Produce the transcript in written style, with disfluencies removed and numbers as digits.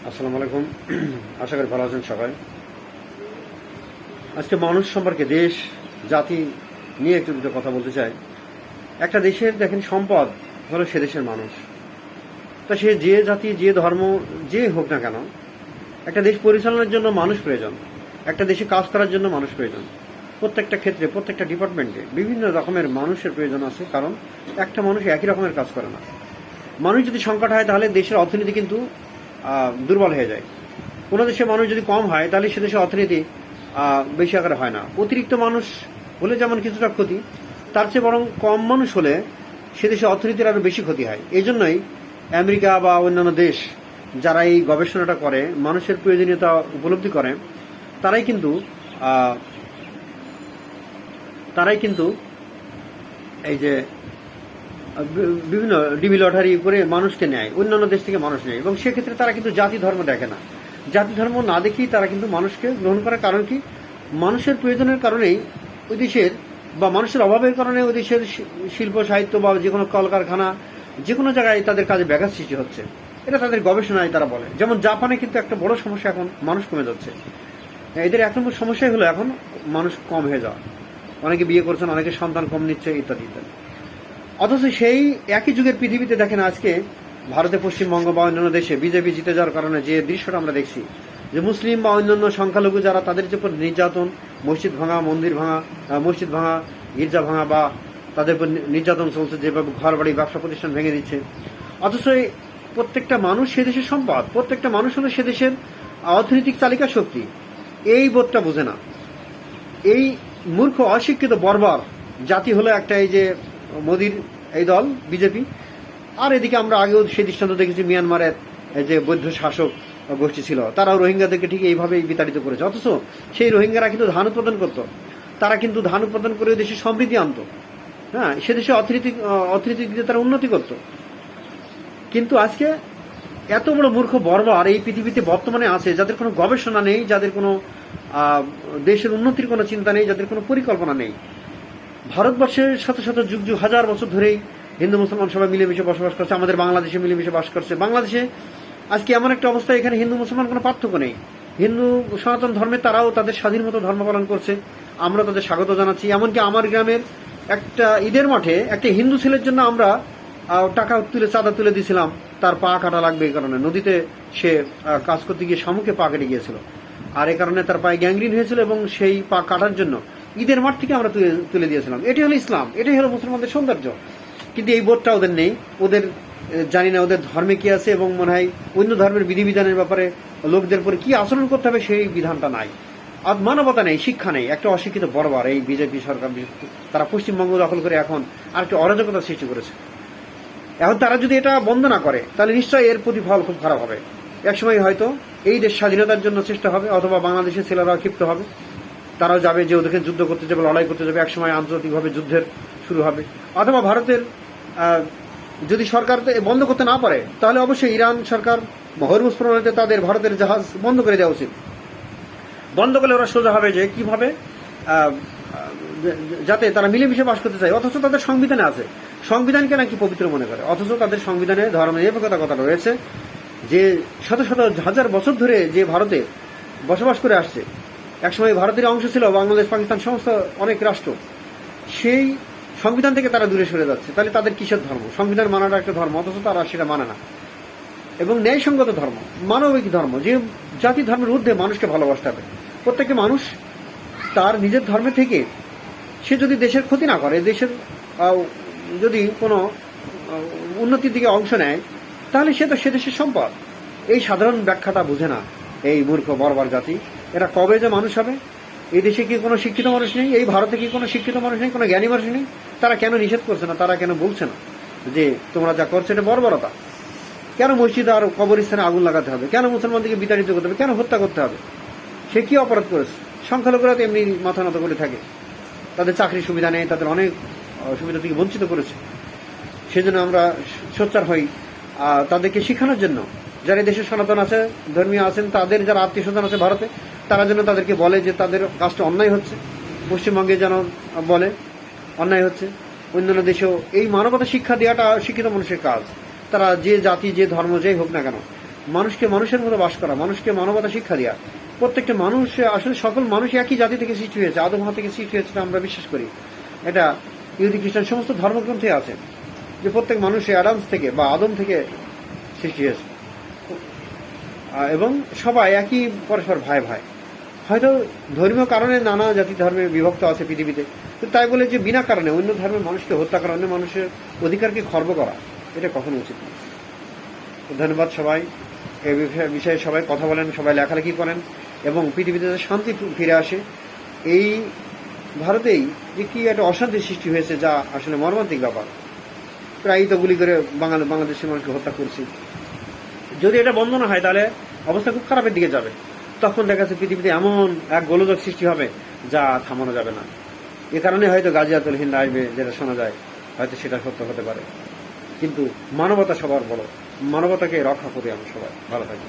আসসালামু আলাইকুম। আশা করি ভালো আছেন সবাই। আজকে মানুষ সম্পর্কে, দেশ জাতি নিয়ে একটু দুটো কথা বলতে চাই। একটা দেশের দেখেন সম্পদ হলো সে দেশের মানুষ। তা সে যে জাতি যে ধর্ম যে হোক না কেন, একটা দেশ পরিচালনার জন্য মানুষ প্রয়োজন, একটা দেশে কাজ করার জন্য মানুষ প্রয়োজন। প্রত্যেকটা ক্ষেত্রে প্রত্যেকটা ডিপার্টমেন্টে বিভিন্ন রকমের মানুষের প্রয়োজন আছে, কারণ একটা মানুষ একই রকমের কাজ করে না। মানুষ যদি সংকট হয় তাহলে দেশের অর্থনীতি কিন্তু দুর্বল হয়ে যায়। কোনো দেশে মানুষ যদি কম হয় তাহলে সে দেশের অর্থনীতি বেশি আকারে হয় না। অতিরিক্ত মানুষ হলে যেমন কিছুটা ক্ষতি, তার চেয়ে বরং কম মানুষ হলে সে দেশের অর্থনীতির আরও বেশি ক্ষতি হয়। এই জন্যই আমেরিকা বা অন্যান্য দেশ যারা এই গবেষণাটা করে, মানুষের প্রয়োজনীয়তা উপলব্ধি করে, তারাই কিন্তু এই যে বিভিন্ন ডিবি লটারি করে মানুষকে নেয়, অন্যান্য দেশ থেকে মানুষ নেয়, এবং সেক্ষেত্রে তারা কিন্তু জাতি ধর্ম দেখে না। জাতি ধর্ম না দেখেই তারা কিন্তু মানুষকে গ্রহণ করার কারণ কি, মানুষের প্রয়োজনের কারণেই ওই দেশের বা মানুষের অভাবের কারণে ওই দেশের শিল্প সাহিত্য বা যে কোনো কলকারখানা যে কোনো জায়গায় তাদের কাজে ব্যাঘাত সৃষ্টি হচ্ছে। এটা তাদের গবেষণায় তারা বলে। যেমন জাপানে কিন্তু একটা বড় সমস্যা, এখন মানুষ কমে যাচ্ছে। এদের এক নম্বর সমস্যাই হলো এখন মানুষ কম হয়ে যাওয়া। অনেকে বিয়ে করছেন, অনেকে সন্তান কম নিচ্ছে, ইত্যাদি ইত্যাদি। অথচ সেই একই যুগের পৃথিবীতে দেখেন আজকে ভারতে, পশ্চিমবঙ্গ বা অন্যান্য দেশে বিজেপি জিতে যাওয়ার কারণে যে দৃশ্যটা আমরা দেখছি, যে মুসলিম বা অন্যান্য সংখ্যালঘু যারা, তাদের উপর নির্যাতন, মসজিদ ভাঙা, মন্দির ভাঙা, মসজিদ ভাঙা, গির্জা ভাঙা, বা তাদের উপর নির্যাতন চলছে, যেভাবে ঘর বাড়ি ব্যবসা প্রতিষ্ঠান ভেঙে দিচ্ছে। অথচ প্রত্যেকটা মানুষ সে দেশের সম্পদ, প্রত্যেকটা মানুষ হলো সে দেশের অর্থনৈতিক চালিকা শক্তি। এই বোধটা বোঝে না। এই মূর্খ অশিক্ষিত বর্বর জাতি হলো একটা, এই যে মোদির এই দল বিজেপি। আর এদিকে আমরা আগেও সেই দৃষ্টান্ত দেখেছি, মিয়ানমারের যে বৌদ্ধ শাসক গোষ্ঠী ছিল, তারাও রোহিঙ্গাদেরকে ঠিক এইভাবেই বিতাড়িত করেছে। অথচ সেই রোহিঙ্গারা কিন্তু ধান উৎপাদন করত, তারা কিন্তু ধান উৎপাদন করে দেশে সমৃদ্ধি আনতো। হ্যাঁ, সে দেশে অর্থনৈতিক দিকে তারা উন্নতি করত। কিন্তু আজকে এত বড় মূর্খ বর্বর এই পৃথিবীতে বর্তমানে আছে, যাদের কোনো গবেষণা নেই, যাদের কোনো দেশের উন্নতির কোনো চিন্তা নেই, যাদের কোনো পরিকল্পনা নেই। ভারতবর্ষের শত শত যুগ যুগ হাজার বছর ধরেই হিন্দু মুসলমান সবাই মিলেমিশে বসবাস করছে। আমাদের বাংলাদেশে মিলেমিশে বাস করছে। বাংলাদেশে আজকে এমন একটা অবস্থা, এখানে হিন্দু মুসলমান কোনো পার্থক্য নেই। হিন্দু সনাতন ধর্মে তারাও তাদের স্বাধীন মতো ধর্ম পালন করছে, আমরা তাদের স্বাগত জানাচ্ছি। এমনকি আমার গ্রামের একটা ঈদের মাঠে একটা হিন্দু ছেলের জন্য আমরা টাকা তুলে, চাঁদা তুলে দিয়েছিলাম। তার পা কাটা লাগবে এই কারণে, নদীতে সে কাজ করতে গিয়ে শামুকে পা কেটে গিয়েছিল, আর এই কারণে তার পায়ে গ্যাংগ্রিন হয়েছিল, এবং সেই পা কাটার জন্য ঈদের মাঠ থেকে আমরা তুলে দিয়েছিলাম। এটি হলো ইসলাম, এটাই হলো মুসলমানদের সৌন্দর্য। কিন্তু এই বোধটা ওদের নেই। ওদের জানি না ওদের ধর্মে কি আছে, এবং মনে হয় অন্য ধর্মের বিধিবিধানের ব্যাপারে লোকদের উপরে কি আচরণ করতে হবে সেই বিধানটা নাই। আর মানবতা নেই, শিক্ষা নেই। একটা অশিক্ষিত বর্বর এই বিজেপি সরকার, তারা পশ্চিমবঙ্গ দখল করে এখন আর একটু অরাজকতা সৃষ্টি করেছে। এখন তারা যদি এটা বন্ধ না করে তাহলে নিশ্চয়ই এর প্রতিফল খুব খারাপ হবে। একসময় হয়তো এই দেশ স্বাধীনতার জন্য চেষ্টা হবে, অথবা বাংলাদেশের ছেলেরাও ক্ষিপ্ত হবে, তারাও যাবে, যে ওদেরকে যুদ্ধ করতে যাবে, লড়াই করতে যাবে। একসময় আন্তর্জাতিকভাবে যুদ্ধের শুরু হবে। অথবা ভারতের যদি সরকার বন্ধ করতে না পারে, তাহলে অবশ্যই ইরান সরকার হরমুজ প্রণালীতে তাদের ভারতের জাহাজ বন্ধ করে দেওয়া উচিত। বন্ধ করলে ওরা সোজা হবে যে কিভাবে যাতে তারা মিলেমিশে বাস করতে চায়। অথচ তাদের সংবিধানে আছে, সংবিধানকে নাকি পবিত্র মনে করে। অথচ তাদের সংবিধানে ধর্ম নিরপেক্ষতার কথা রয়েছে, যে শত শত হাজার বছর ধরে যে ভারতে বসবাস করে আসছে। একসময় ভারতের অংশ ছিল বাংলাদেশ, পাকিস্তান, সমস্ত অনেক রাষ্ট্র। সেই সংবিধান থেকে তারা দূরে সরে যাচ্ছে। তাহলে তাদের কিসের ধর্ম? সংবিধান মানাটা একটা ধর্ম, অথচ তারা সেটা মানে না। এবং ন্যায়সঙ্গত ধর্ম, মানবিক ধর্ম, যে জাতি ধর্মের ঊর্ধ্বে মানুষকে ভালোবাসতে হবে। প্রত্যেকটা মানুষ তার নিজের ধর্মে থেকে সে যদি দেশের ক্ষতি না করে, দেশের যদি কোনো উন্নতির দিকে অংশ নেয়, তাহলে সে তো সে দেশের সম্পদ। এই সাধারণ ব্যাখ্যাটা বুঝে না এই মূর্খ বর্বর জাতি। এরা কবে যে মানুষ হবে? এই দেশে কি কোনো শিক্ষিত মানুষ নেই? এই ভারতে কি কোনো শিক্ষিত মানুষ নেই, কোনো জ্ঞানী মানুষ নেই? তারা কেন নিষেধ করছে না? তারা কেন বলছে না যে তোমরা যা করছো এটা বর্বরতা? কেন মসজিদ আর কবরস্থানে আগুন লাগাতে হবে? কেন মুসলমানদেরকে বিতাড়িত করতে হবে? কেন হত্যা করতে হবে? সে কি অপরাধ করেছে? সংখ্যালঘুরা তো এমনি মাথা নত করে থাকে, তাদের চাকরির সুবিধা নেই, তাদের অনেক সুবিধা থেকে বঞ্চিত করেছে। সেজন্য আমরা সোচ্চার হই তাদেরকে শেখানোর জন্য। যারা দেশে সনাতন আছে, ধর্মীয় আছেন, তাদের যারা আত্মীয় স্বজন আছে ভারতে, তারা যেন তাদেরকে বলে যে তাদের কাজটা অন্যায় হচ্ছে। পশ্চিমবঙ্গে যেন বলে অন্যায় হচ্ছে। অন্যান্য দেশেও এই মানবতা শিক্ষা দেওয়াটা শিক্ষিত মানুষের কাজ। তারা যে জাতি, যে ধর্ম, যেই হোক না কেন, মানুষকে মানুষের মতো বাস করা, মানুষকে মানবতা শিক্ষা দেওয়া। প্রত্যেকটা মানুষ, আসলে সকল মানুষ একই জাতি থেকে সৃষ্টি হয়েছে, আদম হাওয়া থেকে সৃষ্টি হয়েছে, আমরা বিশ্বাস করি। এটা ইহুদি খ্রিস্টান সমস্ত ধর্মগ্রন্থে আছে যে প্রত্যেক মানুষ অ্যাডামস থেকে বা আদম থেকে সৃষ্টি হয়েছে, এবং সবাই একই পরস্পর ভাই ভাই। হয়তো ধর্মীয় কারণে নানা জাতি ধর্মে বিভক্ত আছে পৃথিবীতে, তো তাই বলে যে বিনা কারণে অন্য ধর্মের মানুষকে হত্যা করা, অন্য মানুষের অধিকারকে খর্ব করা, এটা কখনো উচিত নয়। ধন্যবাদ সবাই। এই বিষয়ে সবাই কথা বলেন, সবাই লেখালেখি করেন, এবং পৃথিবীতে শান্তি ফিরে আসে। এই ভারতেই যে কি একটা অশান্তির সৃষ্টি হয়েছে, যা আসলে মর্মান্তিক ব্যাপার। প্রায়ই তো গুলি করে বাংলাদেশের মানুষকে হত্যা করছি। যদি এটা বন্ধ না হয় তাহলে অবস্থা খুব খারাপের দিকে যাবে। তখন দেখা যাচ্ছে পৃথিবীতে এমন এক গোলযোগ সৃষ্টি হবে যা থামানো যাবে না। এ কারণে হয়তো গাজিয়াতুল হিন্দ আসবে, যেটা শোনা যায়, হয়তো সেটা সত্য হতে পারে। কিন্তু মানবতা সবার বড়, মানবতাকে রক্ষা করি আমরা সবাই। ভালো থাকি।